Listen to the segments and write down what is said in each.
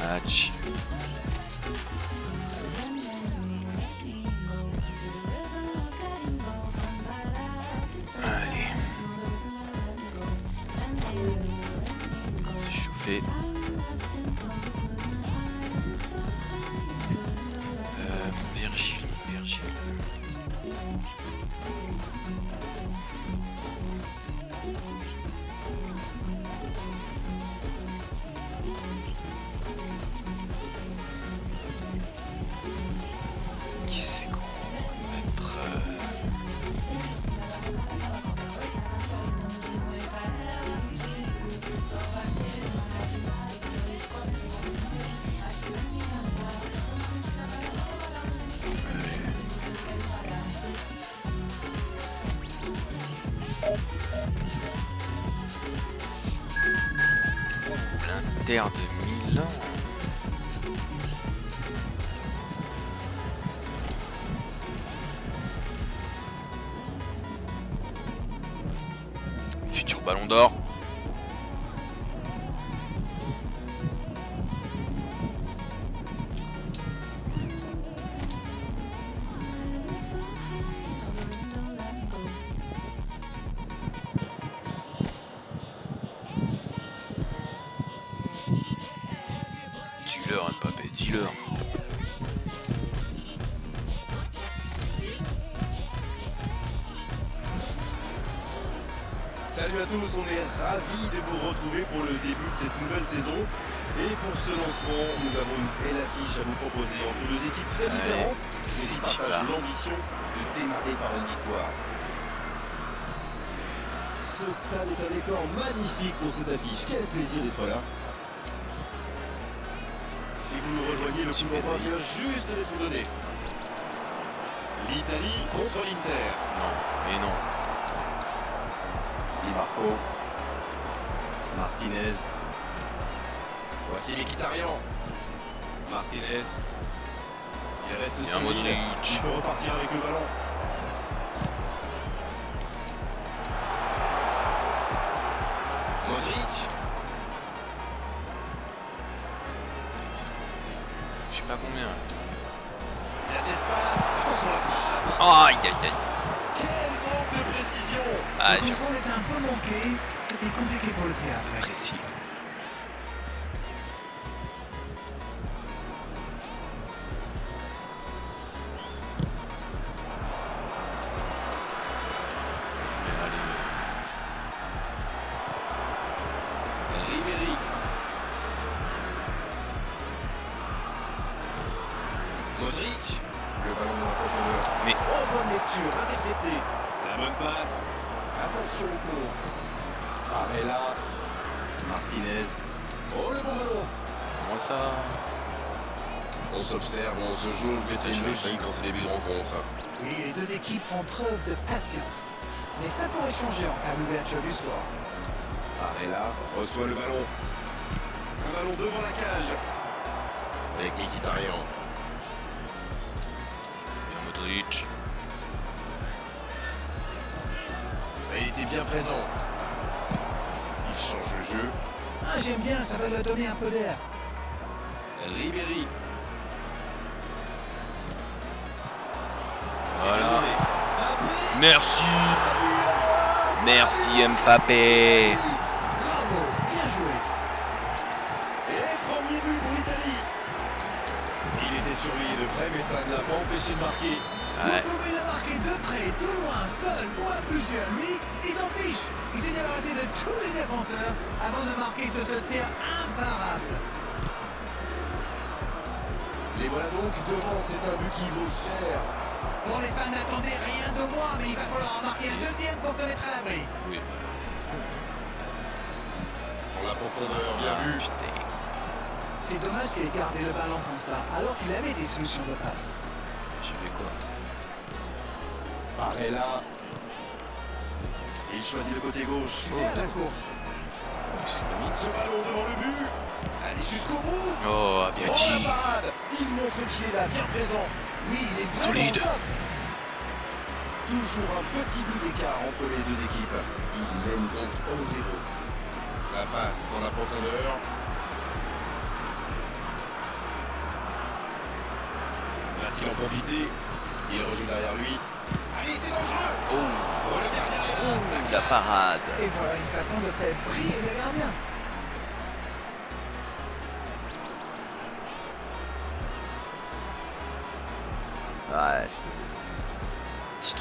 match. Allez. C'est chauffé. Virgile. Qui c'est qu'on va mettre l'Inter de Milan. Futur ballon d'or. Dis-leur, Mbappé, dis-leur. Salut à tous, on est ravis de vous retrouver pour le début de cette nouvelle saison. Et pour ce lancement, nous avons une belle affiche à vous proposer entre deux équipes très différentes, mais qui partagent l'ambition de démarrer par une victoire. Ce stade est un décor magnifique pour cette affiche. Quel plaisir d'être là. Si vous nous rejoignez, le coup d'envoi vient juste d'être donné. L'Italie contre l'Inter. Non, mais non. Di Marco. Martinez. Voici Mkhitaryan. Martinez. Il reste solide. Modric. Il peut repartir avec le ballon. Modric. Je sais pas combien. Il y a d'espace. Attention à la frappe. Oh, aïe. Quel manque de précision. Ah, Le contrôle était un peu manqué, c'était compliqué pour le théâtre. précis. Ribéry. Modric. Le ballon dans la profondeur. Mais- Oh, bonne lecture, intercepté. La bonne passe. Attention au contre. Barella. Martinez. Oh, le bon ballon. Comment ça? On s'observe, on se jauge, mais c'est logique dans ces débuts de rencontre. Oui, les deux équipes font preuve de patience. Mais ça pourrait changer en cas d'ouverture du score. Barella reçoit le ballon. Un ballon devant la cage. Avec Mkhitaryan. Modric. Il était bien présent. Il change le jeu. Ah, j'aime bien, ça va leur donner un peu d'air. Ribéry. Voilà. Merci. Merci Mbappé. Bravo, bien joué. Et premier but pour l'Italie. Il était surveillé de près, mais ça ne l'a pas empêché de marquer. Ouais. Vous pouvez le marquer de près, de loin, seul ou à plusieurs. Lui, il s'en fiche. Il s'est débarrassé de tous les défenseurs avant de marquer ce tir imparable. Les voilà donc devant, c'est un but qui vaut cher. Bon, les fans n'attendaient rien de moi, mais il va falloir en marquer un deuxième pour se mettre à l'abri. Oui, qu'est-ce qu'on... En la profondeur, bien vu. Putain. C'est dommage qu'il ait gardé le ballon comme ça, alors qu'il avait des solutions de passe. J'ai fait quoi? Barella. Il choisit le côté gauche. Super la course. Ce ballon devant le but. Allez jusqu'au bout. Oh, Oh, bien la dit. parade. Il montre qu'il est là, bien présent. Oui, il est Solide. vraiment top. Toujours un petit but d'écart entre les deux équipes. Il mène donc 1-0. La passe dans la profondeur. Va-t-il en profiter? Il rejoue derrière lui. Allez, c'est dangereux! Oh, Le gardien est là. la parade. Et voilà une façon de faire briller le gardien. Ouais, c'était... Je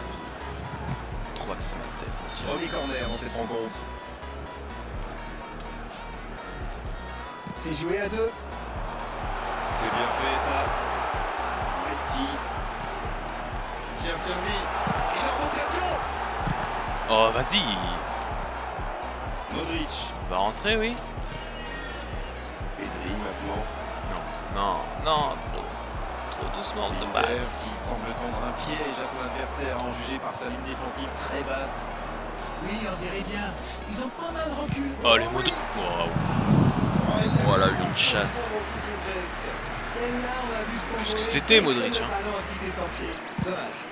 trouve que ça m'a tête. Premier corner dans cette rencontre. C'est joué à 2. C'est bien fait ça. Messi. Bien servi. Et leur occasion. Oh, vas-y. Modric. Va rentrer, oui. Pedri maintenant. Non, trop doucement de Inter base. qui semble tendre un piège à son adversaire, en jugé par sa ligne défensive très basse. Oui, on dirait bien. Ils ont pas mal reculé. Oh, les mots de... Waouh. Voilà, une chasse. Celle-là, on a vu son Qu'est-ce que volet. c'était, Modric, Le hein. ballon a quitté son pied. Dommage.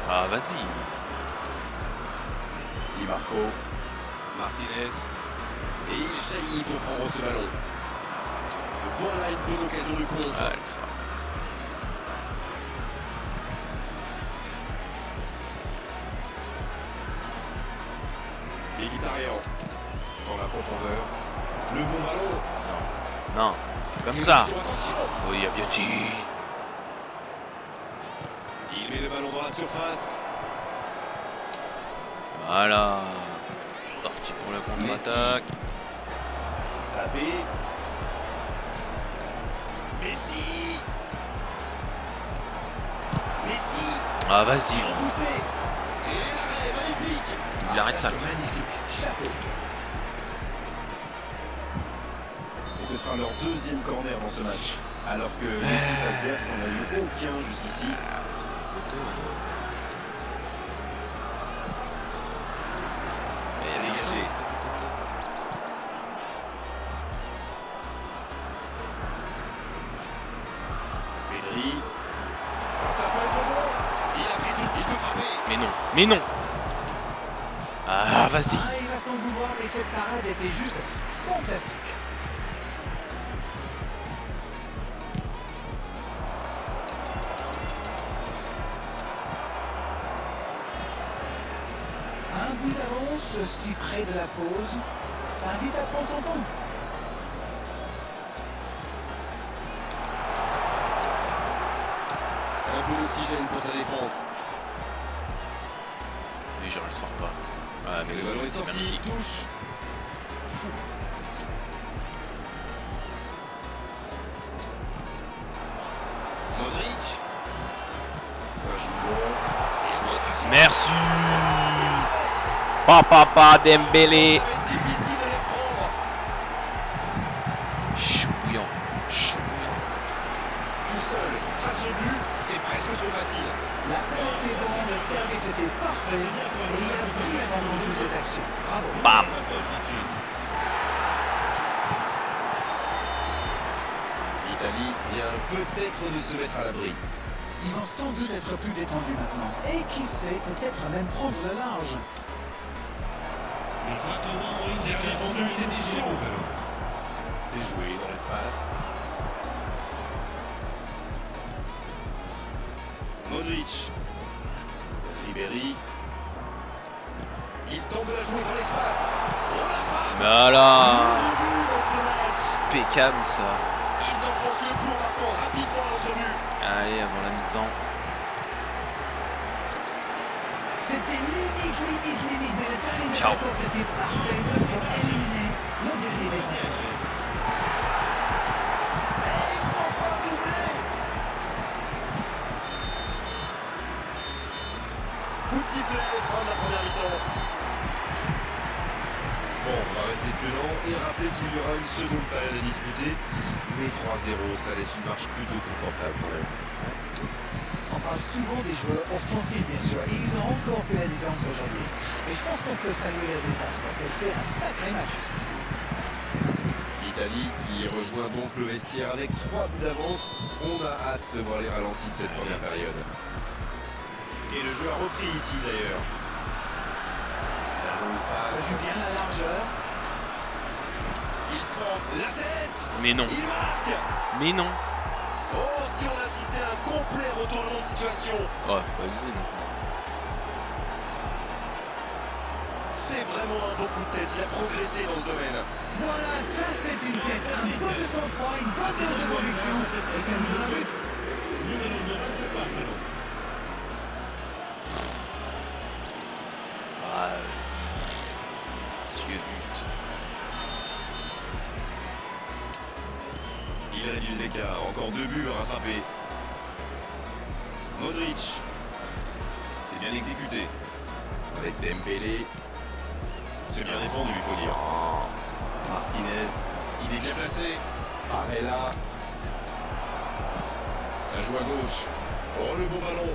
Ah, vas-y. Di Marco. Martinez. Et il jaillit pour prendre ce ballon. Voilà une bonne occasion de contre. Ah, elle sera. Mkhitaryan. Dans la profondeur. Le bon ballon. Non, comme ça. Attention. Oui, il a bien dit. Il met le ballon dans la surface. Voilà. Parti pour la contre-attaque. Tapé. Messi. Messi. Ah, vas-y. Poussé. Et l'arrêt magnifique. Il arrête ça. C'est magnifique. Chapeau. Et ce sera leur deuxième corner dans ce match. Alors que l'équipe adverse n'en a eu aucun jusqu'ici. Et dégagé. Pedri. Ça peut être bon. Il a pris tout. Il peut frapper. Mais non. Ah, vas-y. Ah, il a son pouvoir et cette parade était juste fantastique. Un but avance, si près de la pause, ça invite à prendre son temps. Un peu d'oxygène pour sa défense. Mais je le sens pas. Ah, mais Le ballon est sorti. merci. Touche. Fou. Modric. Ça joue bon. Il prend sa chance. Merci. Papa Dembélé. Ça va être difficile de les prendre. Chouillant. Tout seul, face au but, c'est presque trop facile. La paix était bonne, le service était parfait et il a brillamment rendu cette action. Bravo. Bam. L'Italie vient peut-être de se mettre à l'abri. Ils vont sans doute être plus détendus maintenant. Et qui sait, peut-être même prendre le large. C'est défendu, c'était chaud. C'est joué dans l'espace. Modric. Ribéry. Il tente de la jouer dans l'espace. Oh la frappe. Voilà. Le but dans ce match. Impeccable ça. Ils enfoncent le clou marquant rapidement à l'entrevue. Allez, avant la mi-temps. C'était limite, mais le timing de Ciao. la course était parfait pour éliminer le dernier défenseur. Et il s'en fera doubler. Coup de sifflet, fin de la première mi-temps. Bon, on va rester prudent et rappeler qu'il y aura une seconde période à disputer. Mais 3-0, ça laisse une marche plutôt confortable quand même. On parle souvent des joueurs offensifs, bien sûr, et ils ont encore fait la différence aujourd'hui. Et je pense qu'on peut saluer la défense parce qu'elle fait un sacré match jusqu'ici. L'Italie qui rejoint donc le vestiaire avec 3 buts d'avance. On a hâte de voir les ralentis de cette première période. Et le jeu a repris ici d'ailleurs. La longue Ça passe. joue bien la largeur. Il sent la tête. Mais non. Il marque. Mais non. Oh, si on assistait à un complet retournement de situation. Oh, faut pas abuser non. C'est vraiment un bon coup de tête. Il a progressé dans ce domaine. Voilà, ça c'est une tête, un peu de sang-froid, une bonne dose de conviction, et ça nous donne un but. Vas-y. Monsieur but. Il réduit l'écart. Encore 2 buts à rattraper. Modric. C'est bien exécuté. Avec Dembélé. C'est bien défendu, il faut dire. Martinez. Il est bien placé. Barella. Ça joue à gauche. Oh, le beau ballon.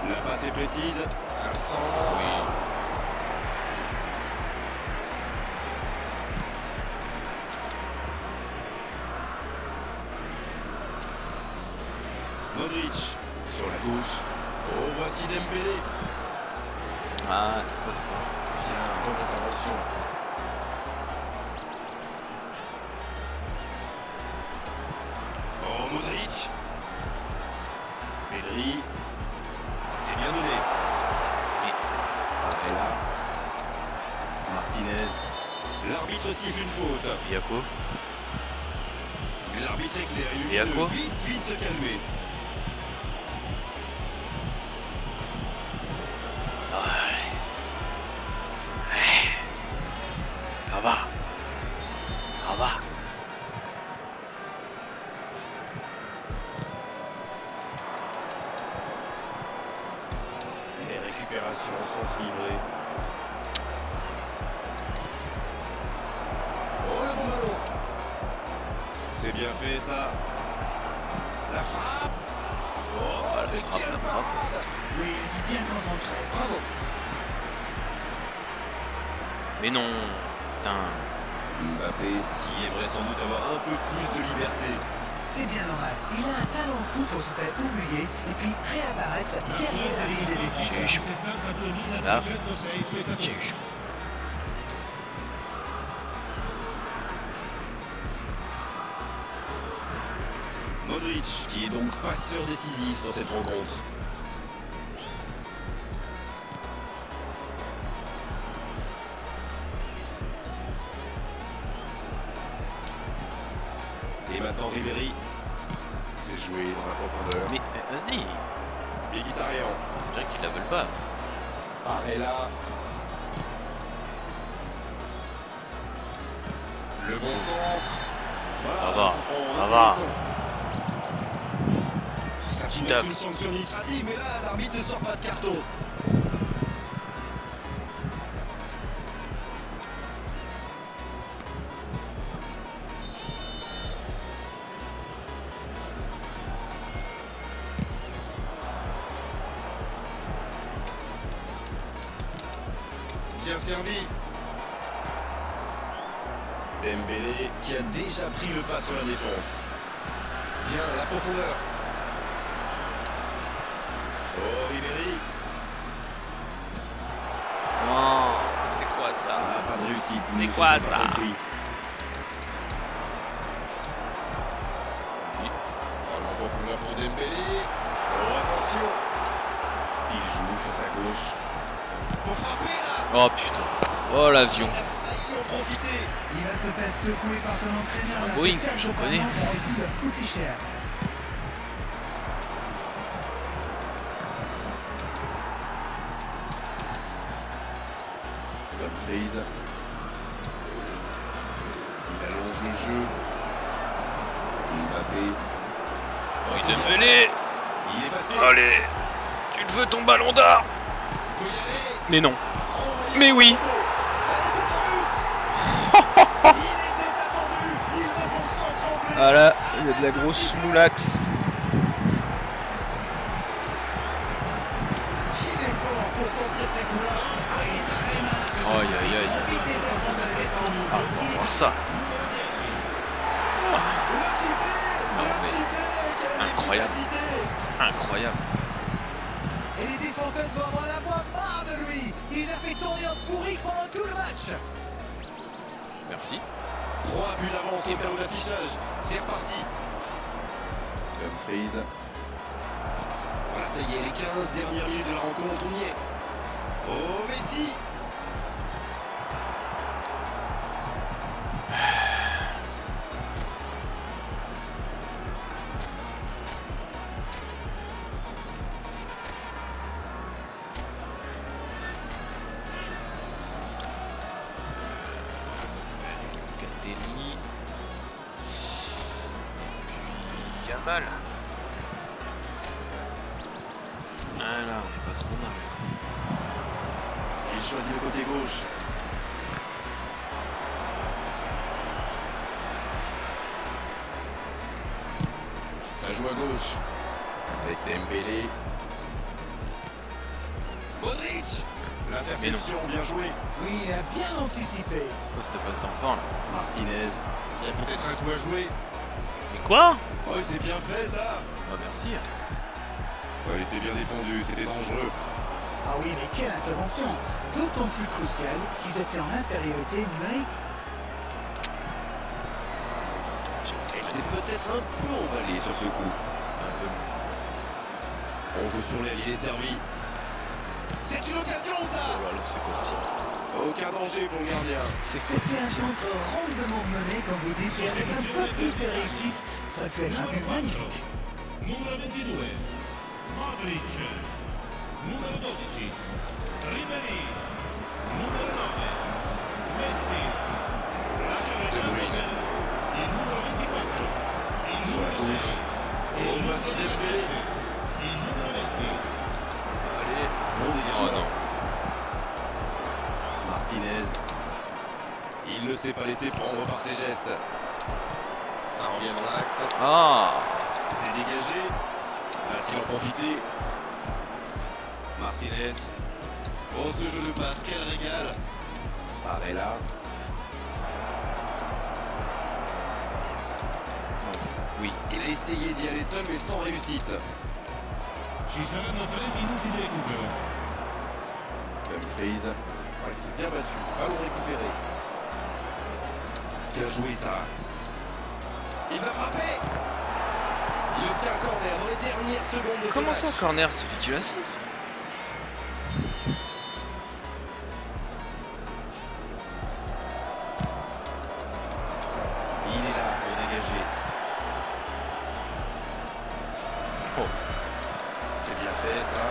La passe est précise. Un centre. Oui. Modric sur la gauche. Oh, voici Dembélé. Ah, c'est quoi ça? Bien, bonne intervention. Oh, Modric. Pedri. C'est bien donné. Mais Barella. Martinez. L'arbitre siffle une faute. il y a quoi? L'arbitre éclaire. Il lui Et à dit de quoi? vite se calmer. Ça va. Ça va. Les récupérations sans se livrer. Oh, le bon ballon. C'est bien fait ça. La frappe. Oh, la mais frappe, quelle la frappe. parade. Oui, il dit bien concentré, bravo. Mais non. Putain. Mbappé qui aimerait sans doute avoir un peu plus de liberté. C'est bien normal, il a un talent fou pour se faire oublier et puis réapparaître derrière la ligne des J'ai eu défenseurs. chaud. Là, j'ai eu chaud. Modric qui est donc passeur décisif dans cette rencontre. Et maintenant Ribéry. C'est joué dans la profondeur. Mais vas-y. Mkhitaryan. On dirait qu'ils la veulent pas. Barella. Le bon centre. Ça va, ça va. Ça Petit pourrait être tape. une sanction administrative, mais là, l'arbitre ne sort pas de carton. Bien servi. Dembélé qui a déjà pris le pas sur la défense. Bien, la profondeur. Oh, Ribéry. Non, c'est quoi ça? Ah, pas de réussite. Mais ils ne quoi, se sont pas ça? compris. Oui. Ballon en profondeur pour Dembélé. Oh, attention. Il joue sur sa gauche. Faut frapper là. Oh putain. Oh l'avion. Il a failli en profiter. Il va se faire secouer par son entraîneur. C'est un là, Boeing, cette je carte connais. totalement aurait pu leur coûter cher. Dumfries. Il allonge le jeu. Mbappé. Oh, il est mêlé. Il est passé. Allez. Tu te veux ton ballon d'or? Il peut y aller. Mais non. Renvoyé Mais au oui. poteau. C'est un but. Il était attendu. Il répond sans trembler. Ah là, il y a de la grosse moulax. Qu'il est fort pour sentir ses coups-là. Ah, il est très malin ce Aïe, soir. aïe, aïe. Il profite des erreurs de la défense. Ah, Il est voir ça. Le triplé. Non, Le mais triplé. Quelle incroyable. efficacité. Incroyable. Et les défenseurs doivent avoir la voix marre de lui. Il les a fait tourner en bourrique pendant tout le match. Merci. 3 buts d'avance au terme d'affichage. C'est reparti. Dumfries. Voilà, ça y est, les 15 dernières minutes de la rencontre, on y est. Oh, Messi. Catelli. Puis Yamal. Ah là, on est pas trop mal. Il choisit le côté gauche. Ça joue à gauche. Avec Dembélé. Modric. L'interception, bien joué. Oui, il a bien anticipé. C'est quoi cette passe d'enfant là? Martinez. Il y a peut-être un coup à jouer. Mais quoi? Oh, c'est bien fait ça. Oh merci. Oui, c'est bien défendu, c'était dangereux. Ah oui, mais quelle intervention! D'autant plus cruciale qu'ils étaient en infériorité numérique. Elle s'est peut-être un peu emballée sur ce coup. Un peu. On joue sur l'aile, il est servi. C'est une occasion ça. Oh là là, c'est quoi ce tir? Aucun danger pour le gardien. C'est quoi C'était un ce tir? contre rondement mené, comme vous dites, et avec un peu plus de réussite, ça peut être un but magnifique. Numero 22, Modric. Numero 12, Ribéry. Numero 9, Messi. De Bruyne. Il numero 24, il Sur la numero gauche. 6, Oh, merci Dembélé. il numero 20. Allez. Bon Oh dégagement. non. Martinez. Il ne s'est pas laissé prendre par ses gestes. Ça revient dans l'axe. Ah. C'est dégagé. Va-t-il en profiter? Martinez. Oh, ce jeu de passe, quel régal. Barella. Oui, il a essayé d'y aller seul, mais sans réussite. Ci saranno 3 minuti di recupero. Dumfries. Ouais, c'est bien battu. Ballon récupéré. Bien joué, ça. Il va frapper. Il obtient un corner dans les dernières secondes de ce Comment ça, match. corner? C'est du classique. Il est là pour dégager. Oh. C'est bien fait, ça.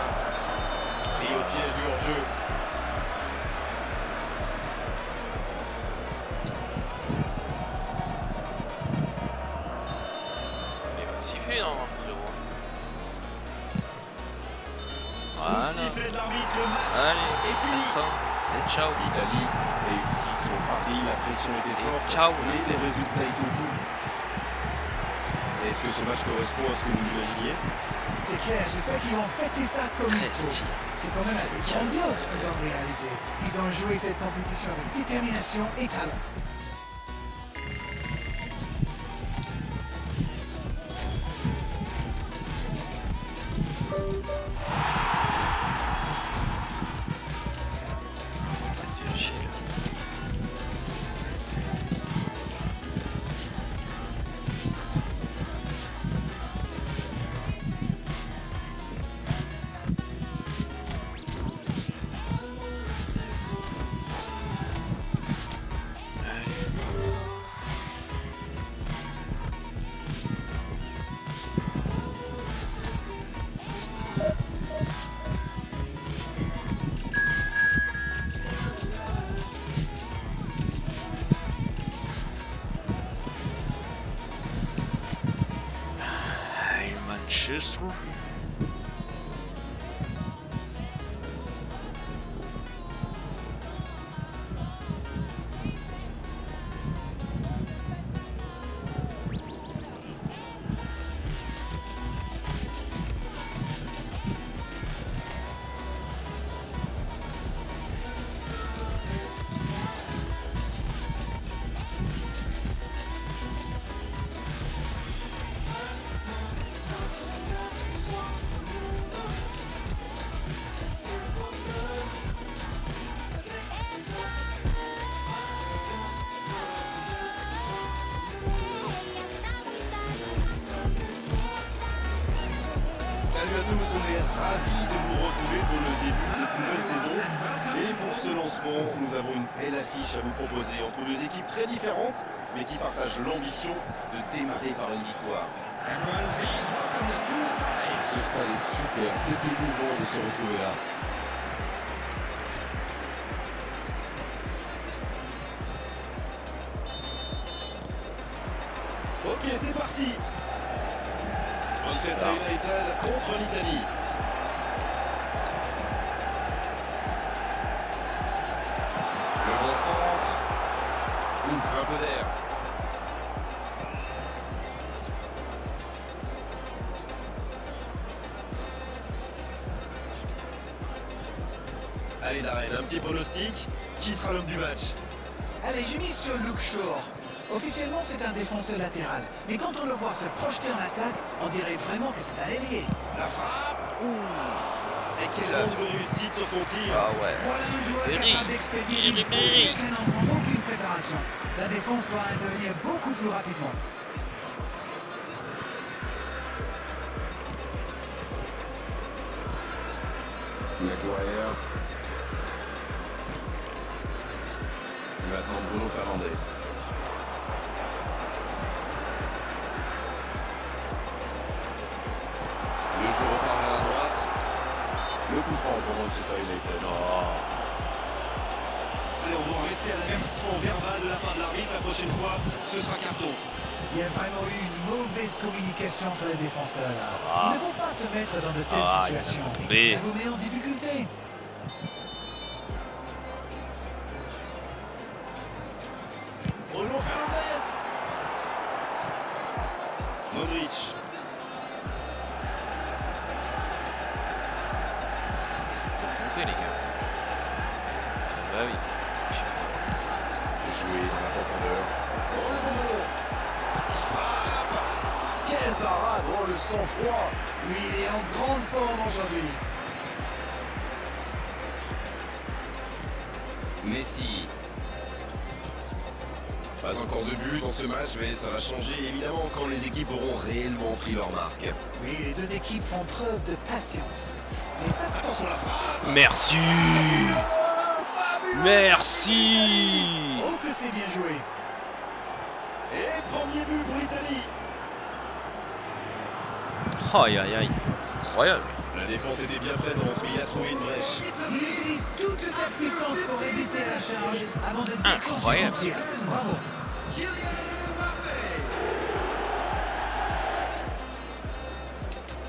Pris au piège du hors-jeu. Il va siffler, non, frérot? Coup Voilà. de sifflet de l'arbitre, le match Allez, est fini. 4-1. C'est ciao. L'Italie réussit son pari, la pression était C'est forte, ciao, mais l'Inter. le résultat est au bout. Est-ce que ce match correspond à ce que vous imaginiez? C'est clair, j'espère qu'ils vont fêter ça comme il Très faut. stylé. C'est quand même assez C'est grandiose ce qu'ils ont réalisé. Ils ont joué cette compétition avec détermination et talent. Tiens, chier, là. Allez, Manchester. Salut à tous, on est ravis de vous retrouver pour le début de cette nouvelle saison. Et pour ce lancement, nous avons une belle affiche à vous proposer entre deux équipes très différentes, mais qui partagent l'ambition de démarrer par une victoire. Et ce stade est super, c'est émouvant de se retrouver là. Ok, c'est parti. Manchester United contre l'Italie. Le bon centre. Ouf, un peu d'air. Allez, Darren, un petit pronostic. Qui sera l'homme du match? Allez, je mise sur Luke Shaw. Officiellement, c'est un défenseur latéral. Mais quand on le voit se projeter en attaque, on dirait vraiment que c'est un ailier. La frappe. Ouh. Et quel nombre de réussite sur son tir. Ah ouais. Voilà un joueur Ribéry. capable d'expédier une faute sans aucune préparation. La défense doit intervenir beaucoup plus rapidement. Maguire. Maintenant Bruno Fernandes. Le jeu repart vers la droite. Le coup franc pour Manchester United. Allez, on va rester à l'avertissement verbal de la part de l'arbitre. La prochaine fois, ce sera carton. Il y a vraiment eu une mauvaise communication entre les défenseurs. Il ne faut pas se mettre dans de telles situations. tombé. Ça vous met en difficulté. Bruno Fernandes. Modric. Montez les gars. Bah oui. C'est joué dans la profondeur. Oh le bon ballon. Il frappe. Quelle parade. Oh le sang-froid. Oui, il est en grande forme aujourd'hui. Messi. Pas encore de but dans ce match, mais ça va changer évidemment quand les équipes auront réellement pris leur marque. Oui, les deux équipes font preuve de patience. Mais ça, Attention la frappe. Merci. Merci. oh que c'est bien joué. Et premier but pour l'Italie. Aïe aïe aïe. Incroyable. La défense était bien présente, mais il a trouvé une brèche. Il utilise toute sa puissance pour résister à la charge avant de déclencher Incroyable. son tir. Bravo.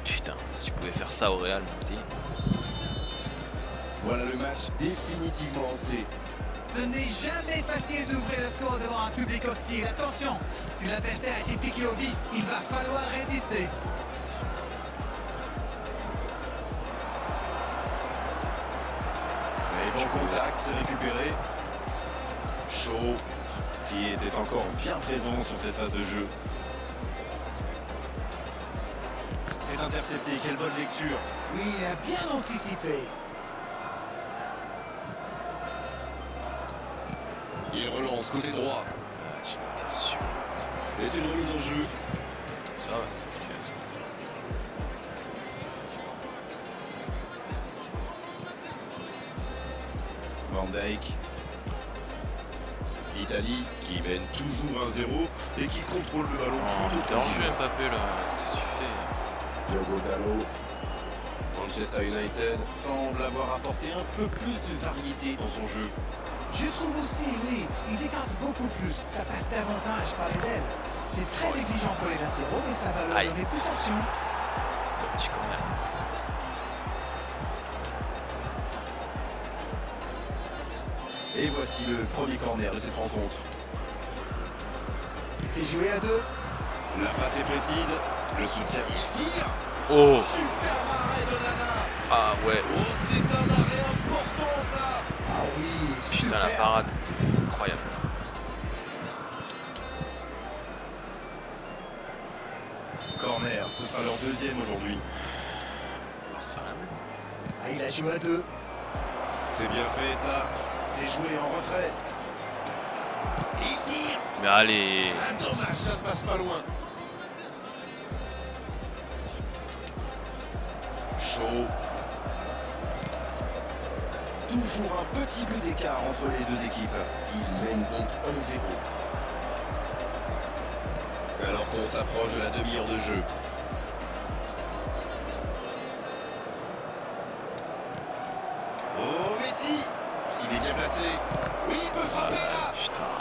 Putain, si tu pouvais faire ça au Real, mon petit. Voilà le match définitivement lancé. Ce n'est jamais facile d'ouvrir le score devant un public hostile. Attention, si l'adversaire a été piqué au vif, il va falloir résister. Mais bon contact, c'est récupéré. Shaw, qui était encore bien présent sur cette phase de jeu. C'est intercepté, quelle bonne lecture. Oui, il a bien anticipé. Il relance côté droit. Ah, j'étais sûr. C'est une remise en jeu. Ça va, c'est bien ça. Van Dijk. Italie qui mène toujours 1-0 et qui contrôle le ballon Oh, plutôt t'es en jeu tranquillement. Mbappé là. Qu'est-ce que tu fais? Diogo Dalot. Manchester United semble avoir apporté un peu plus de variété dans son jeu. Je trouve aussi, oui, ils écartent beaucoup plus. Ça passe davantage par les ailes. C'est très exigeant pour les latéraux, mais ça va leur Aïe. donner plus d'options. Je quand même. Et voici le premier corner de cette rencontre. C'est joué à deux. La passe est précise, le soutien, il tire. Oh. Super arrêt de Nana. Ah ouais. Oh, c'est un arrêt important ça. Ah oui, Putain, la super. parade. Incroyable. Corner, ce sera leur deuxième aujourd'hui. On va refaire la même. Ah, il a joué à deux. C'est bien fait ça. C'est joué en retrait. Il tire. Mais allez. Ah, dommage, ça ne passe pas loin. Chaud. Toujours un petit but d'écart entre les deux équipes. Ils mènent donc 1-0. Alors qu'on s'approche de la demi-heure de jeu. Oh Messi! Il est bien placé. Oui, il peut frapper là! Putain.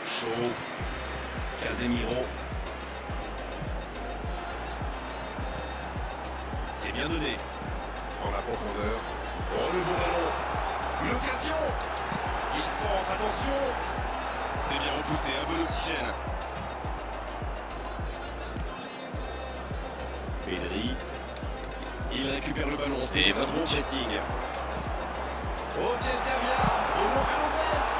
Chaud. Casemiro. C'est bien donné. Dans la profondeur. Oh le bon ballon. Une occasion. Il centre, attention. C'est bien repoussé, un peu d'oxygène. Pedri. Il récupère le ballon, c'est un bon pressing. Oh quel caviar. Bruno Fernandes.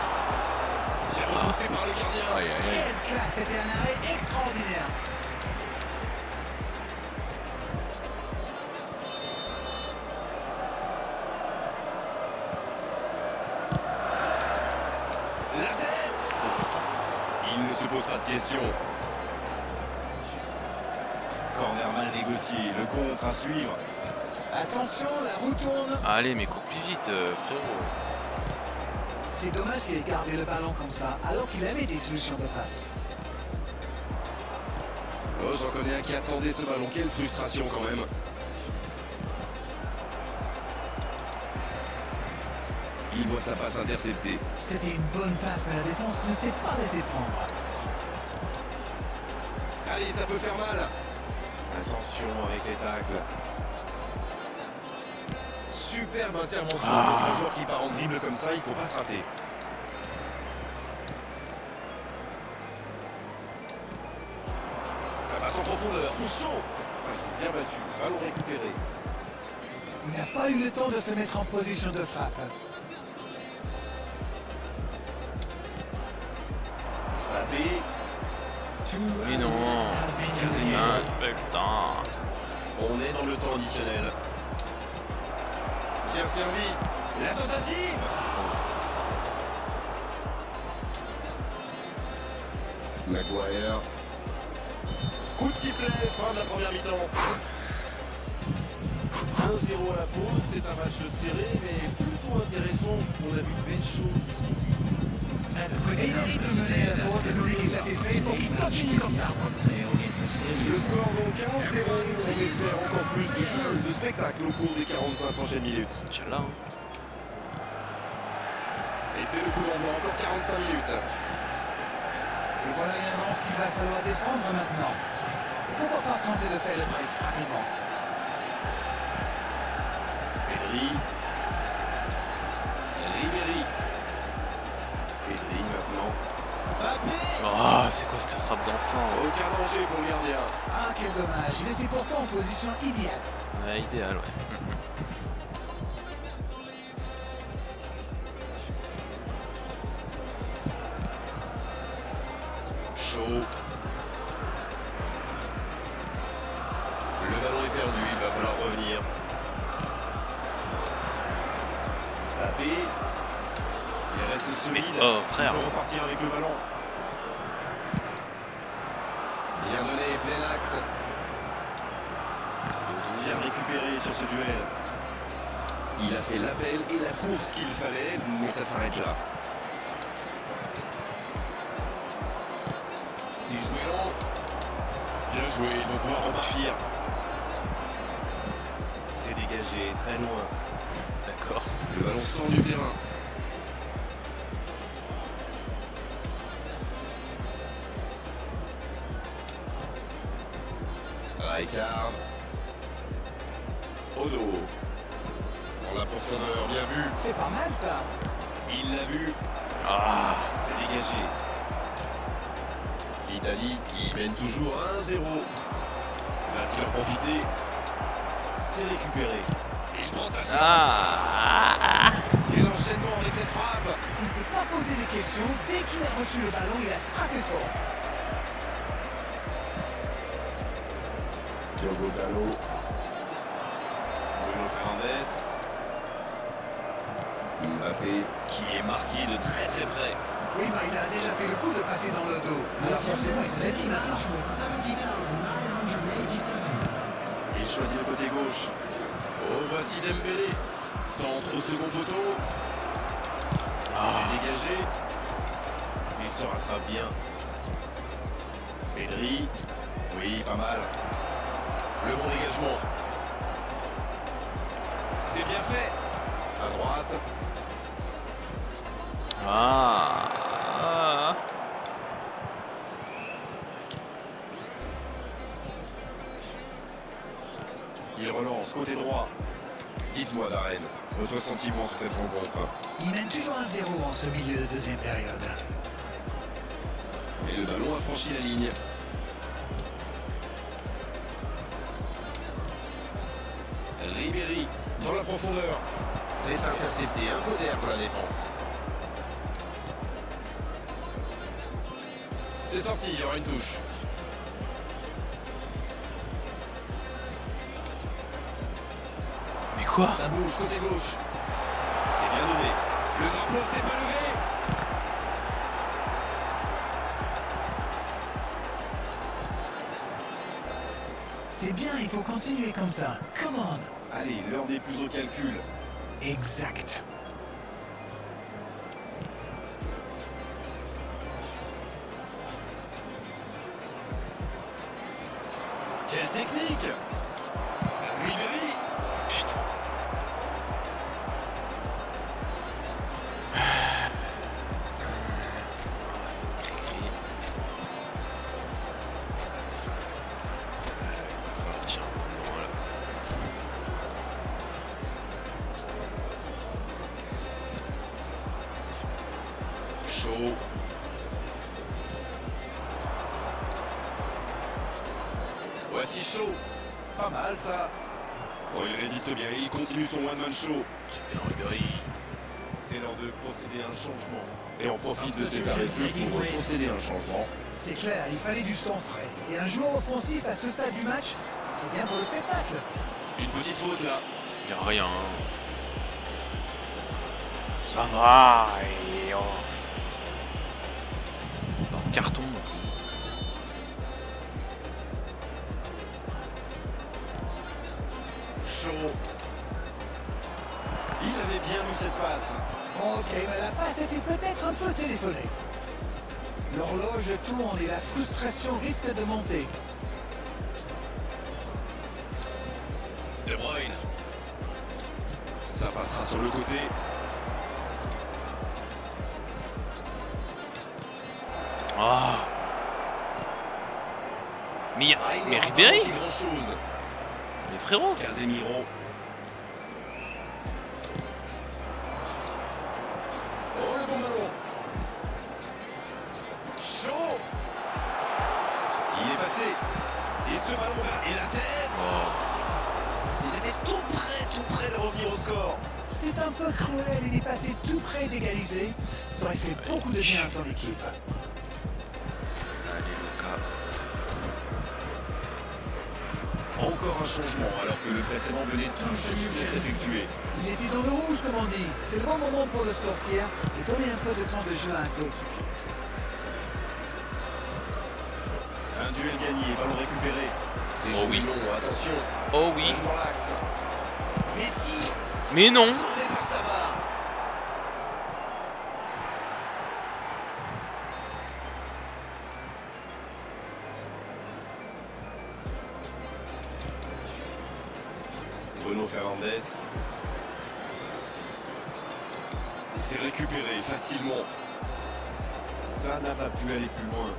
Bien repoussé par le gardien. Aïe, aïe, aïe. Quelle classe, c'était un arrêt extraordinaire. La tête. Il ne se pose pas de questions. Corner mal négocié, le contre à suivre. Attention, la roue tourne. Allez, mais cours plus vite, frérot. C'est dommage qu'il ait gardé le ballon comme ça, alors qu'il avait des solutions de passe. Oh, j'en connais un qui attendait ce ballon, quelle frustration quand même. Il voit sa passe interceptée. C'était une bonne passe, mais la défense ne s'est pas laissée prendre. Allez, ça peut faire mal. Attention avec les tacles. Superbe intervention contre un joueur qui part en dribble comme ça, il faut pas se rater. La passe en profondeur, pour chaud. Passe bien battu, ballon récupéré. Il n'a pas eu le temps de se mettre en position de frappe. Mbappé. Mais non. Putain. On est dans le temps additionnel. Bien servi. La tentative. Maguire. Coup de sifflet, fin de la première mi-temps. 1-0 à la pause, c'est un match serré mais plutôt intéressant. On a vu de belles choses jusqu'ici. Et il mérite de mener à la pause, le public est satisfait, il faut qu'il continue comme ça. Le score donc 1-0, on espère encore plus de jeu, de spectacle au cours des 45 prochaines minutes. Inch'Allah. Et c'est le coup d'envoi, encore 45 minutes. Et voilà une avance qu'il va falloir défendre maintenant. Pourquoi pas tenter de faire le break rapidement? Pedri. Ribéry. Pedri maintenant. Mbappé. Oh, c'est quoi cette frappe d'enfant? Aucun danger pour le gardien. Ah, quel dommage, il était pourtant en position idéale. Ouais, idéal, ouais. Chaud. Le ballon est perdu, il va falloir revenir. Mbappé. Il reste solide. Oh, frère. Il peut repartir avec le ballon. Bien donné, plein axe. Bien récupéré sur ce duel. Il a fait l'appel et la course qu'il fallait, mais ça s'arrête là. C'est joué long. Bien joué, ils vont pouvoir repartir. C'est dégagé, très loin. D'accord. Le ballon sort du terrain. Rijkaard. Odo. Dans la profondeur, bien vu. C'est pas mal ça. Il l'a vu. Ah. C'est dégagé. L'Italie qui mène toujours 1-0. Va-t-il en profiter? C'est récupéré. Il prend sa chance. Ah. Quel enchaînement avec cette frappe. Il ne s'est pas posé des questions. Dès qu'il a reçu le ballon, il a frappé fort. Diogo Dalot. Bruno Fernandes. Mbappé qui est marqué de très très près. Oui, bah, il a déjà fait le coup de passer dans le dos. Alors forcément, il se méfie maintenant. Il choisit le côté gauche. Oh, voici Dembélé. Centre au second poteau. C'est dégagé. Il se rattrape bien. Pedri. Oui, pas mal. Le bon dégagement. C'est bien fait. À droite. Ah. Il relance côté droit. Dites-moi, Darren, votre sentiment sur cette rencontre. Il mène toujours 1-0 en ce milieu de deuxième période. Et le ballon a franchi la ligne. Ribéry dans la profondeur. C'est intercepté, un peu d'air pour la défense. C'est sorti, il y aura une touche. Mais quoi? Ça bouge côté gauche. C'est bien donné. Le drapeau s'est pas levé. C'est bien, il faut continuer comme ça. Come on. Allez, l'heure n'est plus au calcul. Exact. Quelle technique! Ribéry! Putain. Tiens, voilà. Chaud. Voici chaud. Pas mal ça. Oh, il résiste bien, il continue son one-man show. C'est bien Ribéry. C'est l'heure de procéder à un changement. Et on profite de cet arrêt de jeu pour procéder à un changement. C'est clair, il fallait du sang frais. Et un joueur offensif à ce stade du match, c'est bien pour le spectacle. Une petite faute là. Y'a rien. Ça va. Et oh. Dans le carton. Chaud. Il avait bien eu cette passe. Ok, mais la passe était peut-être un peu téléphonée. L'horloge tourne et la frustration risque de monter. De Bruyne. Ça passera sur le côté. Ah. Mais, Ah, il mais aura Ribéry. pas manqué grand-chose. Mais frérot. Casemiro. Oh, le bon ballon. Chaud. Il est passé. Et ce ballon vers... Et la tête. Oh. Ils étaient tout près de revenir au score. C'est un peu cruel, il est passé tout près d'égaliser. Ça aurait fait beaucoup de bien à son équipe. Allez Lucas. Encore un changement alors que le précédent venait tout juste d'être effectué. Il était dans le rouge, comme on dit. C'est le bon moment pour le sortir et donner un peu de temps de jeu à un coéquipier. Un duel gagné, ballon récupéré. C'est Oh oui. long, attention. Oh oui. Ça joue dans l'axe. Messi. Mais non. Sauvé par Savard. Bruno Fernandes. C'est récupéré facilement. Ça n'a pas pu aller plus loin.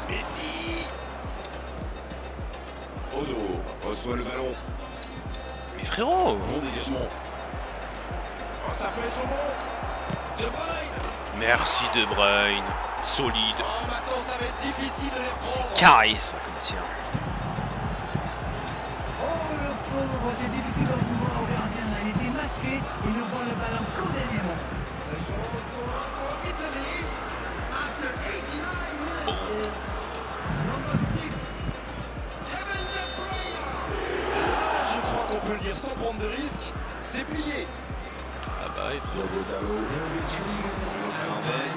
Messi. Odo reçoit le ballon. Mais frérot. Bon dégagement. Oh, ça peut être bon. De Bruyne. Merci De Bruyne. Solide. Oh, maintenant ça va être difficile de les C'est reprendre. carré ça comme tir. Oh le pauvre, c'est difficile de le voir au gardien. Là. Il était masqué et il voit le ballon qu'au dernier moment. Je crois qu'on peut le dire sans prendre de risque, c'est plié. Ah bah, il faut... Fernandez.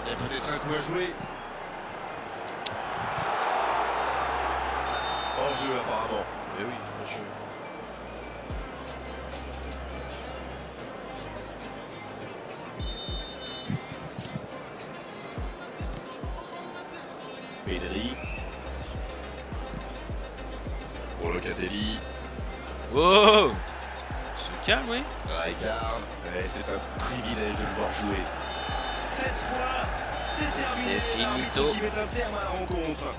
Il y a peut-être un coup à jouer. En jeu apparemment. Mais oui, en jeu. Pedri. Pour Locatelli. Wow! Se calme, oui. Rijkaard. C'est un privilège de le voir jouer. Cette fois, c'est terminé. C'est finito. L'arbitre qui met un terme à la rencontre.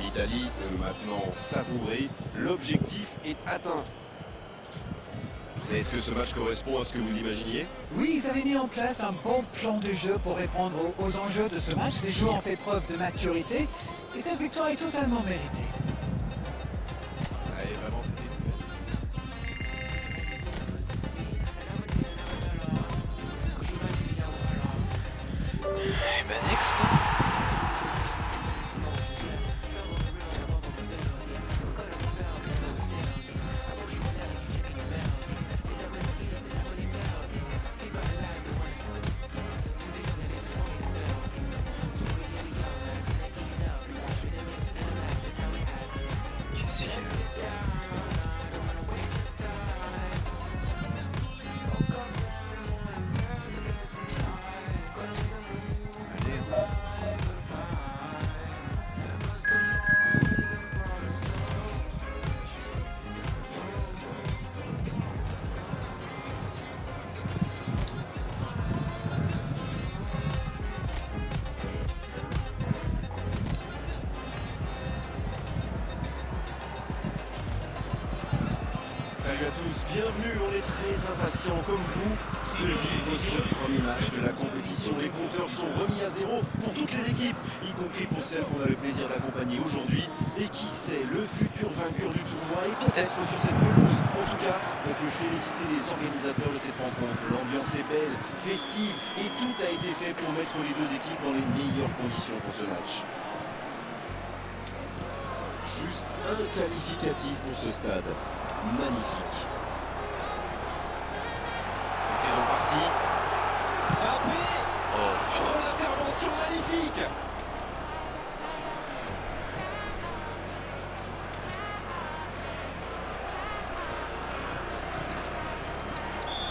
L'Italie peut maintenant savourer. L'objectif est atteint. Est-ce que ce match correspond à ce que vous imaginiez? Oui, ils avaient mis en place un bon plan de jeu pour répondre aux enjeux de ce match. Les joueurs ont fait preuve de maturité et cette victoire est totalement méritée. Allez, vraiment, c'était Et bah, next. Qu'est-ce qu'il y a? Salut à tous, bienvenue, on est très impatients comme vous de vivre ce premier match de la compétition. Les compteurs sont remis à zéro pour toutes les équipes, y compris pour celles qu'on a le plaisir d'accompagner aujourd'hui. Et qui sait, le futur vainqueur du tournoi est peut-être sur cette pelouse. En tout cas, on peut féliciter les organisateurs de cette rencontre. L'ambiance est belle, festive et tout a été fait pour mettre les deux équipes dans les meilleures conditions pour ce match. Juste un qualificatif pour ce stade. Magnifique. Et c'est donc parti. Mbappé. Oh, l'intervention magnifique.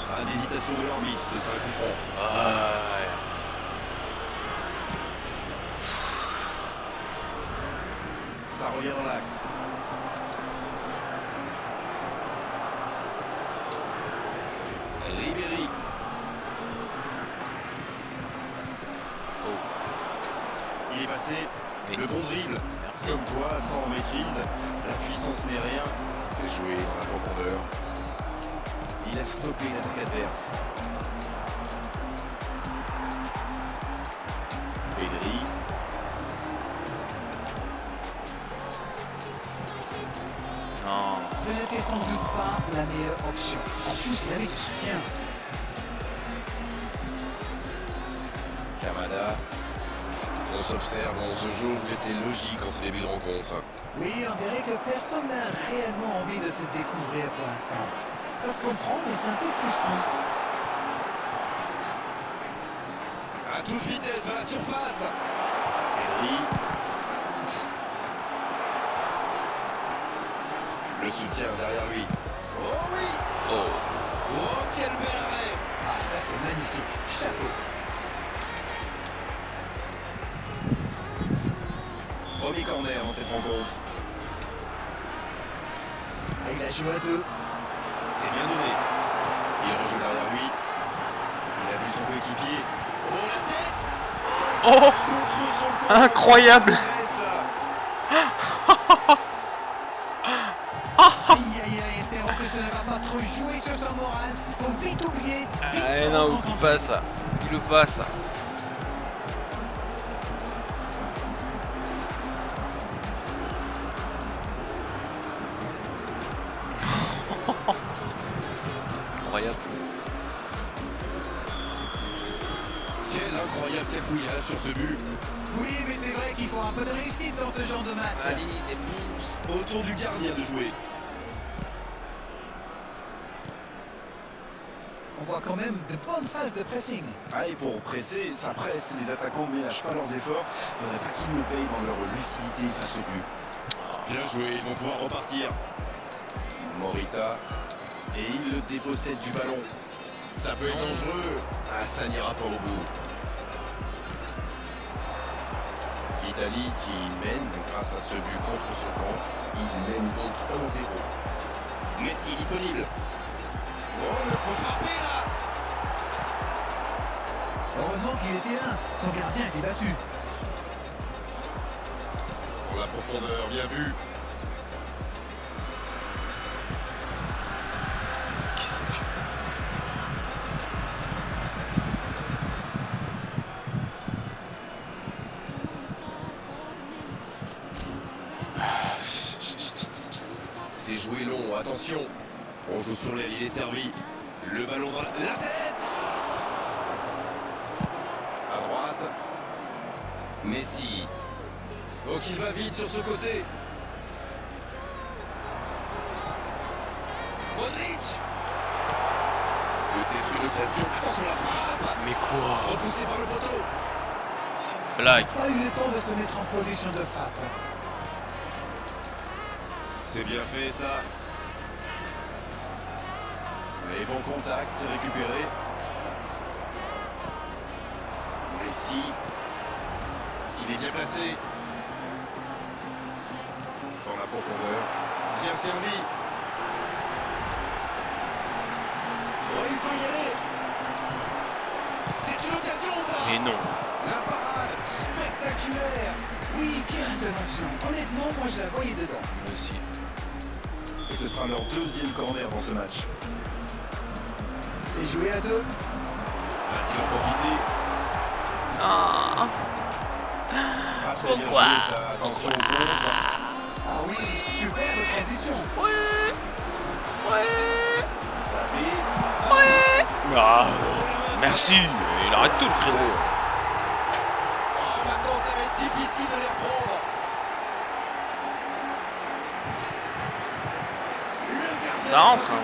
Pas d'hésitation de l'arbitre, ce sera un coup franc. Ouais. Ça revient dans l'axe. Ribéry. Il est passé. Oui. Le bon dribble. Merci. Comme quoi, sans maîtrise, la puissance n'est rien. C'est joué dans la profondeur. Il a stoppé l'attaque adverse. Pedri. Non. Ce n'était sans doute pas la meilleure option. En plus, il avait du soutien. Kamada. On s'observe, on se jauge, mais c'est logique en ce début de rencontre. Oui, on dirait que personne n'a réellement envie de se découvrir pour l'instant. Ça se comprend, mais c'est un peu frustrant. À toute vitesse vers la surface. Pedri. Le soutien derrière lui. Oh oui. Oh. Oh, quel bel arrêt. Ah, ça c'est magnifique. Chapeau. Premier corner dans cette rencontre. Ah, il a joué à deux. C'est bien donné. Il rejoue derrière lui. Il a vu son coéquipier. Oh, la tête. Oh. Contre son corps. Incroyable. Aïe aïe aïe, espérons que ça ne va pas trop jouer sur son moral. Faut vite oublier. Vite Ah se non, reconcentrer. oublie pas ça. Oublie pas ça. Incroyable. Quel incroyable cafouillage sur ce but. Oui, mais c'est vrai qu'il faut un peu de réussite dans ce genre de match. Allez, des pouces. Autour du gardien de jouer. On voit quand même de bonnes phases de pressing. Ah, et pour presser, ça presse. Les attaquants ne ménagent pas leurs efforts. Faudrait pas qu'ils le payent dans leur lucidité face au but. Bien joué, ils vont pouvoir repartir. Morita. Et il le dépossède du ballon. Ça peut être dangereux. Ah, ça n'ira pas au bout. Italie qui mène grâce à ce but contre son camp. Il mène donc 1-0. Messi disponible. Oh, le coup frappé là. Heureusement qu'il était là. Son gardien était battu. Pour la profondeur, bien vu. Qui c'est que je... C'est joué long, attention. On joue sur l'aile, il est servi. Le ballon dans la tête. À droite. Messi. Oh, qu'il va vite sur ce côté. Modric. Peut-être une occasion. Attention la frappe. Mais quoi? Repoussé par le poteau. C'est une blague. Pas eu le temps de se mettre en position de frappe. C'est bien fait ça. Les bons contacts, c'est récupéré. Messi. Il est bien placé. Dans la profondeur. Bien servi. Oh, il peut y aller. C'est une occasion ça. Mais non. La parade spectaculaire. Oui, quelle intervention. Honnêtement, moi je la voyais dedans. Moi aussi. Et ce sera leur deuxième corner dans ce match. C'est joué à 2. Va-t-il en profiter? Ah. Pas très bien Pourquoi? joué, ça. Attention au contre. Ah oui, superbe transition. Ouais. Ouais. Mbappé. Ouais. Ah. Merci. Il arrête tout le frérot. Oh, maintenant ça va être difficile de les reprendre. Ça entre, hein,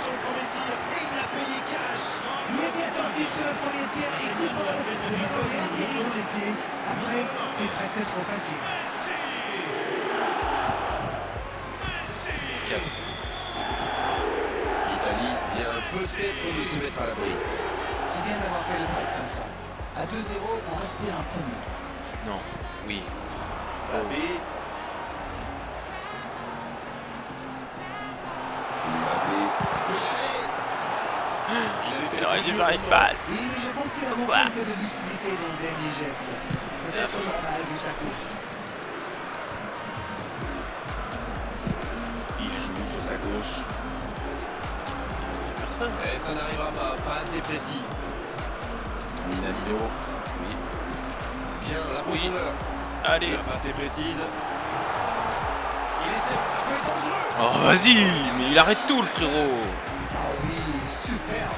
Son premier tir et il a payé cash. Il était attentif sur le premier tir et coup de bol. Le ballon est atterri dans les pieds. Après, c'est presque trop facile. L'Italie vient peut-être de se mettre à l'abri. C'est bien d'avoir fait le break comme ça. À 2-0, on respire un peu mieux. Non. Oui. Mbappé. Mbappé peut y aller. Il avait fait Il aurait dû le faire une passe. Oui, mais je pense qu'il a manqué un peu de lucidité dans le dernier geste. Peut-être normal vu sa course. Il joue sur sa gauche. Personne. Et ça n'arrivera pas assez précis. Minamino. Oui. Bien, la profondeur. Allez. La passe est précise. Il essaie, ça peut être dangereux. Oh vas-y. Mais il arrête tout le frérot. Ah oui, superbe.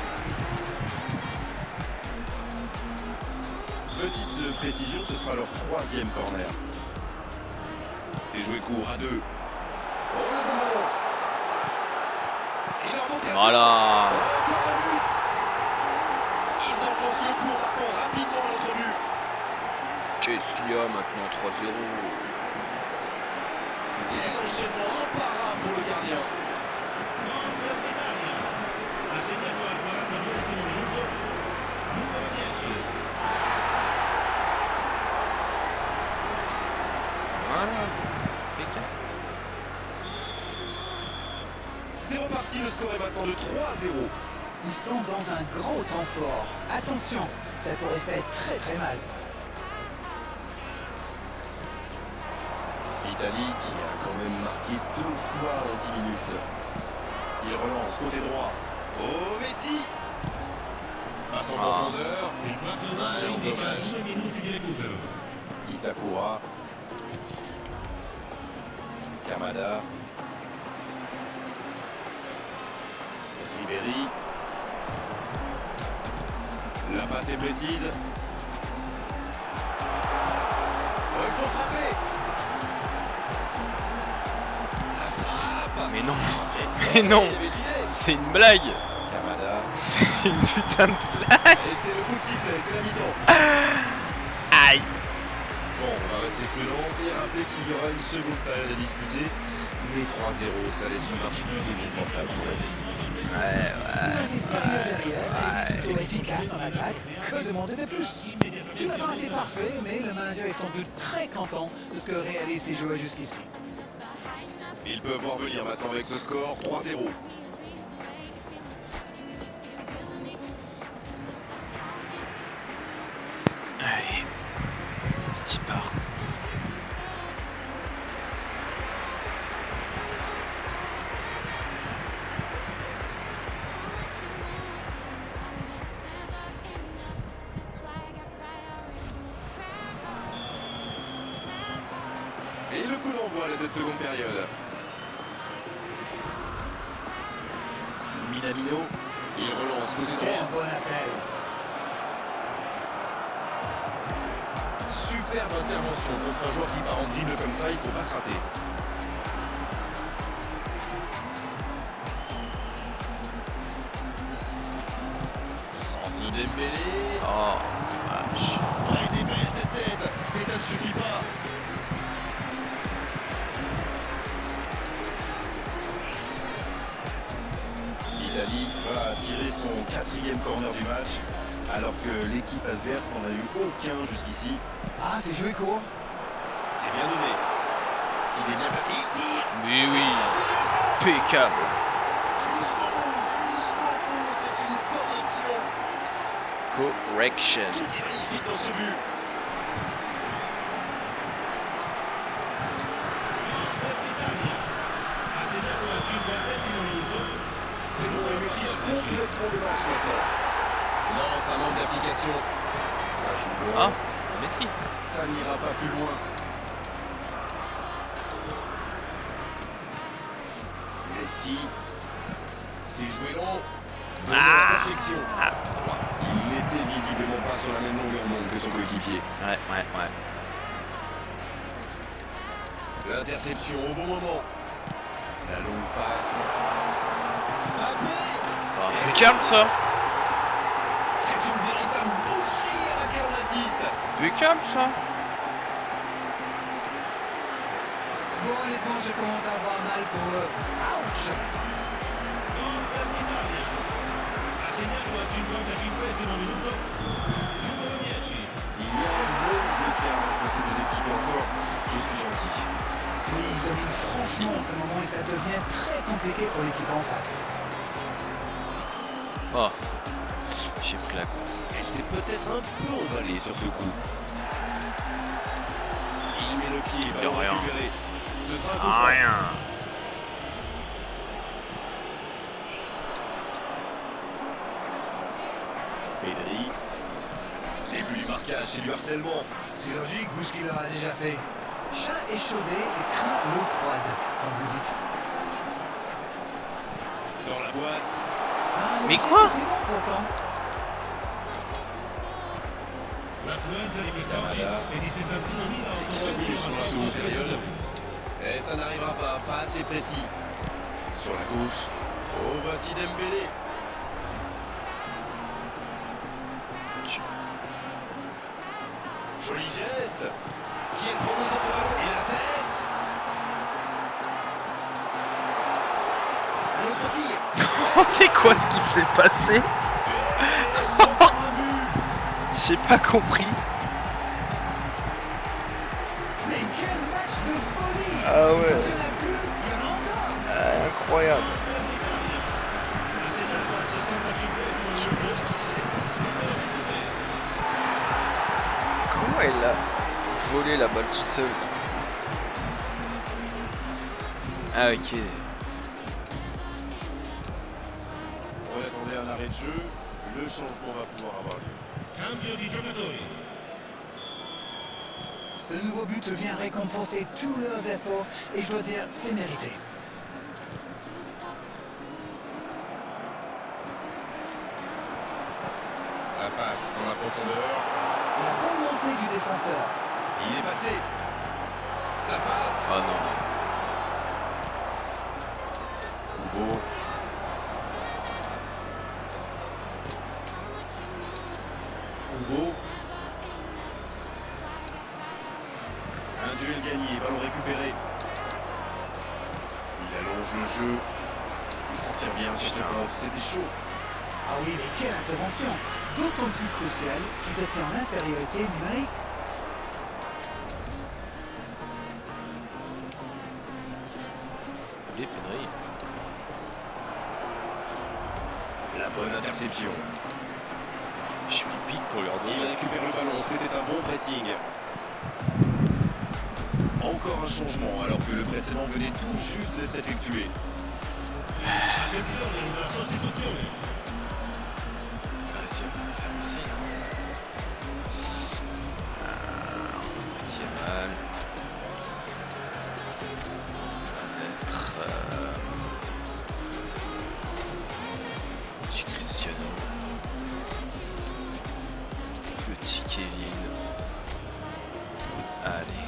Petite précision, ce sera leur troisième corner. C'est joué court à 2. Oh le bon ballon. Et leur montre. Voilà. Encore un but. Ils enfoncent le coup en marquant rapidement l'autre but. Qu'est-ce qu'il y a maintenant? 3-0. Quel enchaînement imparable pour le gardien. Assegnato al 42esimo minuto, numero 10. Voilà. Impeccable. C'est reparti, le score est maintenant de 3-0. Ils sont dans un gros temps fort. Attention, ça pourrait faire très très mal. L'Italie qui a quand même marqué 2 fois en 10 minutes. Il relance côté droit. Oh Messi. Passe en profondeur. Il 4 Ah, non, indica dommage. 2 minuti di recupero. Itakura. Kamada. Ribéry. La passe est précise. Oh, il faut frapper. La frappe. Mais non. Mais non. Il y avait l'idée. C'est une blague. Kamada. C'est une putain de blague. Et c'est le coup de sifflet, c'est la mi-temps. Aïe. Bon, on va rester prudent et rappeler qu'il y aura une seconde période à disputer. Mais 3-0, ça laisse une marche plutôt confortable à mon avis. Ils ont été sérieux derrière et plutôt efficaces en attaque. Que demander de plus? Tout n'a pas été parfait, mais le manager est sans doute très content de ce que réalisent ses joueurs jusqu'ici. Ils peuvent voir venir maintenant avec ce score 3-0. Allez. C'est part. Et le coup d'envoi de cette seconde période. Minamino, il relance côté Quel droit. bon appel. Superbe intervention contre un joueur qui part en dribble comme ça, il faut pas se rater. Centre de Dembélé. Oh, dommage. Elle était belle cette tête, mais ça ne suffit pas. L'Italie va tirer son 4e corner du match, alors que l'équipe adverse n'en a eu aucun jusqu'ici. Ah, c'est joué court. C'est bien donné. Il est bien placé. Il tire. Oui, oui. Impeccable. Jusqu'au bout, c'est une correction. Correction. Tout est magnifique dans ce but. C'est bon, il maîtrise complètement le match maintenant. Non, ça manque d'application. Ça joue loin. Ah, mais si. Ça n'ira pas plus loin. Messi. C'est joué long. De la perfection. Il n'était visiblement pas sur la même longueur d'onde que son coéquipier. Ouais. L'interception au bon moment. La longue passe. Oh, impeccable ça. C'est une véritable boucherie à laquelle on assiste. Impeccable ça. Bon, honnêtement, je commence à avoir mal pour eux. Ouch! Il y a un monde d'écart entre ces deux équipes et encore, je suis gentil. Oui, il domine franchement en ce moment et ça devient très compliqué pour l'équipe en face. Oh. J'ai pris la conf. Elle s'est peut-être un peu emballée sur ce coup. Il met le pied, il va Y a le rien. récupérer. Ce sera un coup franc. Rien. Pedri. Ce n'est plus du marquage, c'est du harcèlement. C'est logique, vu ce qu'il leur a déjà fait. Chat échaudé et craint l'eau froide, comme vous dites. Dans la boîte. Ah, Mais le geste quoi? était bon pourtant. L'affluenza di quest'oggi è di 71.800 15 minutes sur la seconde période. Et ça n'arrivera pas assez précis. Sur la gauche. Oh, voici Dembélé. Joli geste. Qui est le premier sur ce ballon? Et la tête. Un autre tir. C'est quoi ce qui s'est passé? Encore un but. J'ai pas compris. Mais quel match de folie! Ah ouais. Il y en a plus, il y en a encore. Incroyable. Qu'est-ce qui s'est passé? Comment elle a volé la balle toute seule? Ah ok. On attendait un arrêt de jeu. Le changement va pouvoir avoir lieu. Cambio di giocatori. Ce nouveau but vient récompenser tous leurs efforts et je dois dire, c'est mérité. La passe dans la profondeur. La bonne montée du défenseur. Il est passé. Ça passe. Oh non. Kubo. bien sur ce contre, c'était chaud. Ah oui, mais quelle intervention! D'autant plus cruciale qu'ils étaient en infériorité numérique. Les pénaleries. La bonne interception. Je suis pique pour leur Il donner. récupère le ballon, c'était un bon pressing. Encore un changement alors que le précédent venait tout juste d'être effectué. Attenzione, una sostituzione. Vas-y, on va faire aussi. Diamal. On va mettre petit Cristiano. Petit Kevin. Allez.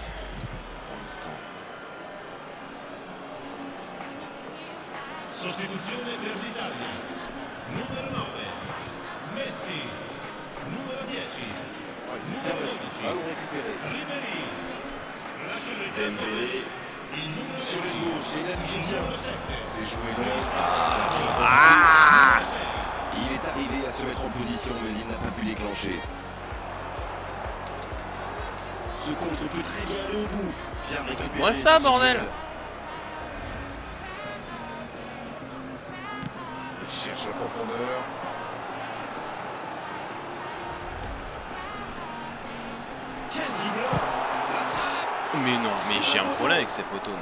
Pour l'instant. Sostituzione per l'Italia. Numero 9. Messi. Numero 10. C'est bien reçu, ballon récupéré. Ribéry. Lascia il tempo. Dembélé Il numero sur les gauches et il a du soutien. numero 7. C'est joué gauche. Ah! Il est arrivé à se mettre en position mais il n'a pas pu déclencher. Ce contre peut très bien aller au bout. Bien récupéré. Moi ça, sur ce bordel. duel. Il cherche la profondeur. Quel dribblant! La frappe! Mais non, mais j'ai un problème avec ces poteaux, moi.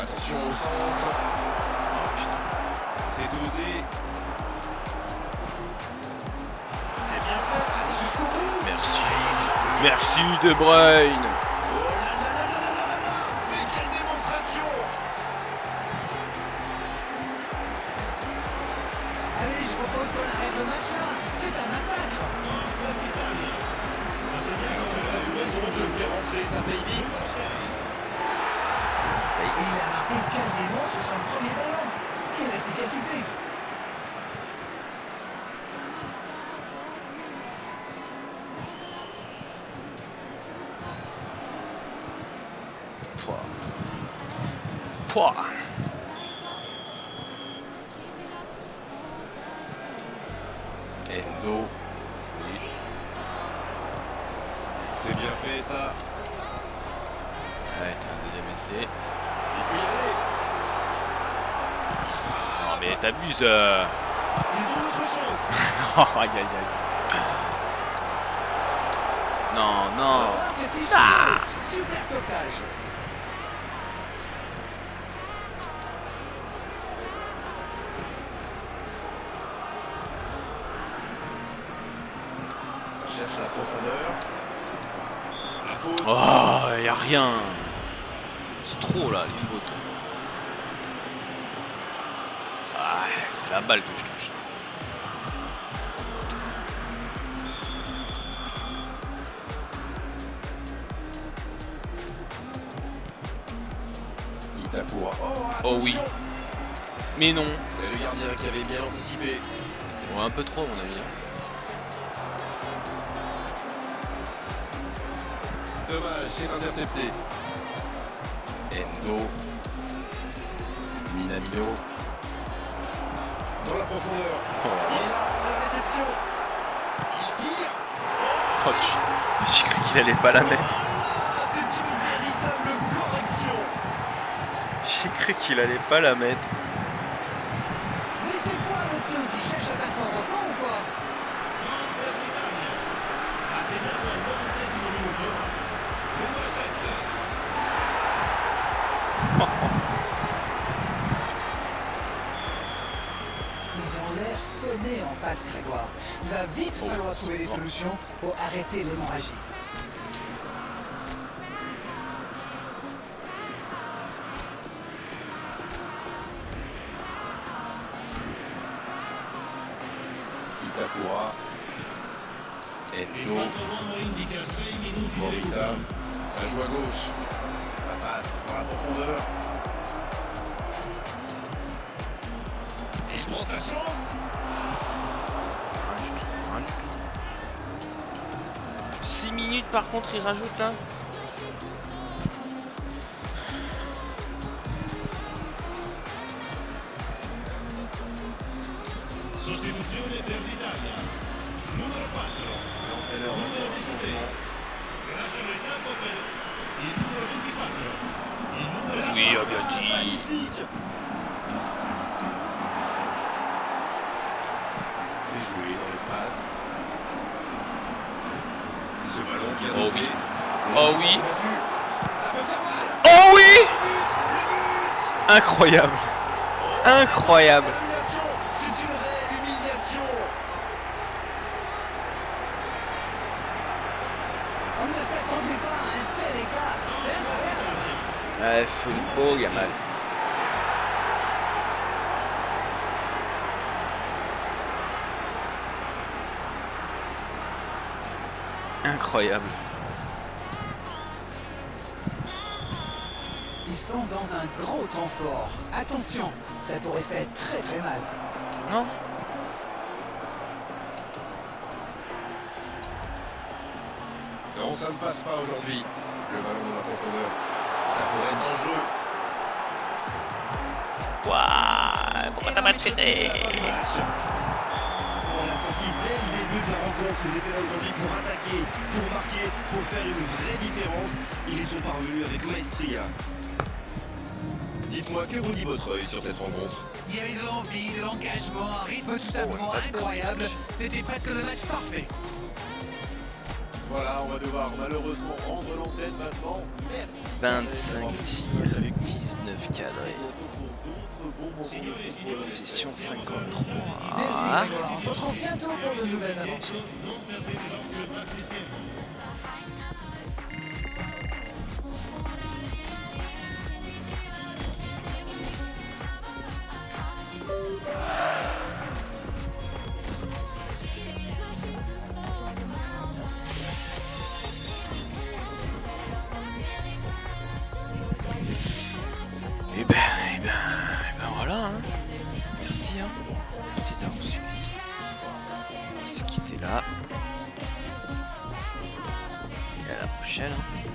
Attention au centre. Oh putain. C'est osé. C'est bien fait. Allez jusqu'au bout. Merci. Merci De Bruyne. Oh là là là là là là là. Mais quelle démonstration! Allez, je propose qu'on arrête le match là. C'est un massacre. On a eu raison de le faire rentrer, ça paye vite. Ça paye. Et il a marqué quasiment sur son premier ballon. Quelle efficacité! Pouah. Pouah. Endo. Oui. C'est bien fait ça. Ouais, t'as un deuxième essai. Et puis allez. Non mais t'abuses. Ils ont notre chance. Oh, aïe aïe aïe. Non, non. Ah, c'était chaud. Super sautage. Ça cherche la profondeur. La faute. Oh, y a rien. C'est trop là les fautes. Ah, c'est la balle que je touche. Itakura. Oh oui. attention. Mais non. C'est le gardien qui avait bien anticipé. Ouais, un peu trop à mon avis. Dommage, c'est intercepté. Endo. Minamino. Dans la profondeur. Oh, Il a la réception. Il tire. oh, j'ai cru qu'il allait pas la mettre. Ah, c'est une véritable correction. J'ai cru qu'il allait pas la mettre. Mais c'est quoi le truc? Il cherche à battre un record ou quoi? Per l'Italia. Ha segnato al 90° minuto. Numero 7. Ils ont l'air sonnés en face, Grégoire. Il va vite falloir trouver des solutions pour arrêter l'hémorragie. Itakura. Il Endo. quarto uomo indica 6 minuti di Morita. recupero. Ça joue à gauche. La passe dans la profondeur. Et il prend sa chance. Rien du tout, rien du tout. 6 minutes par contre il rajoute là. Sostituzione per l'Italia. Numero 4. L'entraîneur va faire un changement. Lasciano il campo per il numero 24. Il numero Oui, Agati. Magnifique. C'est joué dans l'espace. Ce ballon qui a Oh dansé. oui. Oh oui. C'est battu. Ça peut faire mal. Oh oui. But. Incroyable. Incroyable. L'humiliation. C'est une réelle humiliation. On ne s'attendait pas à un tel écart. C'est incroyable. Ouais, football, Yamal. Incroyable. Ils sont dans un gros temps fort. Attention, ça pourrait faire très très mal. Non? Non, ça ne passe pas aujourd'hui. Le ballon dans la profondeur. Ça pourrait être dangereux. Waouh, pourquoi t'as pas tiré? On a senti dès le début de la rencontre qu'ils étaient là aujourd'hui pour attaquer, pour marquer, pour faire une vraie différence. Ils y sont parvenus avec maestria. Dites-moi, que vous dit votre œil sur cette rencontre? Il y avait de l'envie, de l'engagement, un rythme tout simplement incroyable. C'était presque le match parfait. Voilà, on va devoir malheureusement rendre l'antenne maintenant. Merci. 25 tirs, 19 cadrés. Possession 53. Merci Grégoire. On se retrouve bientôt pour de nouvelles aventures. non perdete d'occhio il maxi schermo. Et ben voilà. Hein. Merci. Hein. Merci d'avoir suivi. On va se quitter là. Et à la prochaine. Hein.